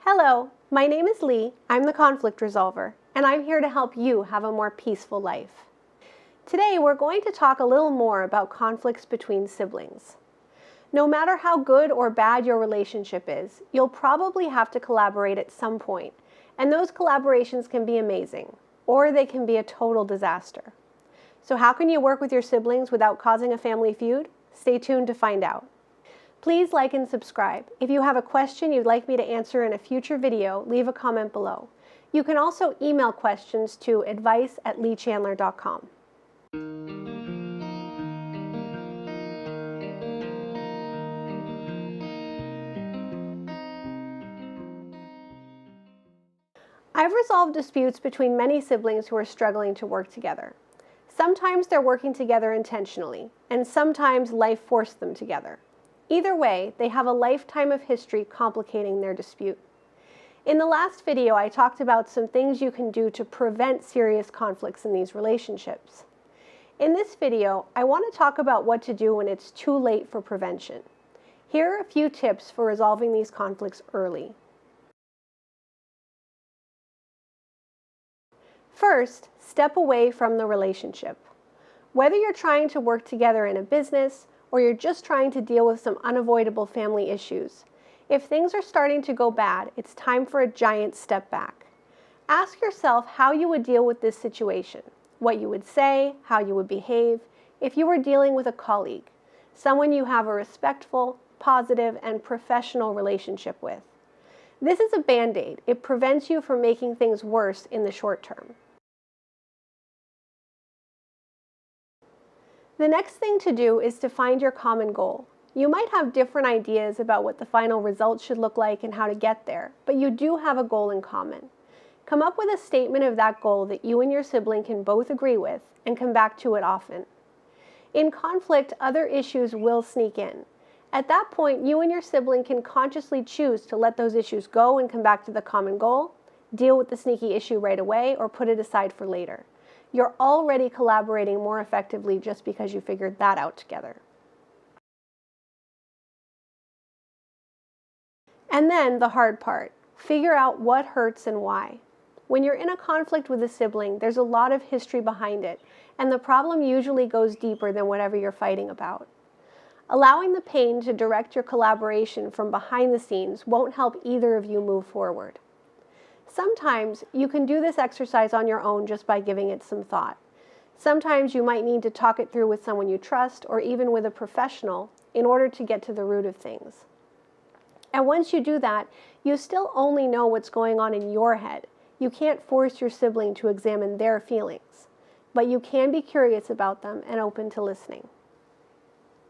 Hello, my name is Lee, I'm the conflict resolver, and I'm here to help you have a more peaceful life. Today we're going to talk a little more about conflicts between siblings. No matter how good or bad your relationship is, you'll probably have to collaborate at some point, and those collaborations can be amazing, or they can be a total disaster. So how can you work with your siblings without causing a family feud? Stay tuned to find out. Please like and subscribe. If you have a question you'd like me to answer in a future video, leave a comment below. You can also email questions to advice@leechandler.com. I've resolved disputes between many siblings who are struggling to work together. Sometimes they're working together intentionally, and sometimes life forced them together. Either way, they have a lifetime of history complicating their dispute. In the last video, I talked about some things you can do to prevent serious conflicts in these relationships. In this video, I want to talk about what to do when it's too late for prevention. Here are a few tips for resolving these conflicts early. First, step away from the relationship. Whether you're trying to work together in a business, or you're just trying to deal with some unavoidable family issues, if things are starting to go bad, it's time for a giant step back. Ask yourself how you would deal with this situation, what you would say, how you would behave, if you were dealing with a colleague, someone you have a respectful, positive, and professional relationship with. This is a band-aid. It prevents you from making things worse in the short term. The next thing to do is to find your common goal. You might have different ideas about what the final result should look like and how to get there, but you do have a goal in common. Come up with a statement of that goal that you and your sibling can both agree with, and come back to it often. In conflict, other issues will sneak in. At that point, you and your sibling can consciously choose to let those issues go and come back to the common goal, deal with the sneaky issue right away, or put it aside for later. You're already collaborating more effectively just because you figured that out together. And then the hard part, figure out what hurts and why. When you're in a conflict with a sibling, there's a lot of history behind it, and the problem usually goes deeper than whatever you're fighting about. Allowing the pain to direct your collaboration from behind the scenes won't help either of you move forward. Sometimes you can do this exercise on your own just by giving it some thought. Sometimes you might need to talk it through with someone you trust or even with a professional in order to get to the root of things. And once you do that, you still only know what's going on in your head. You can't force your sibling to examine their feelings, but you can be curious about them and open to listening.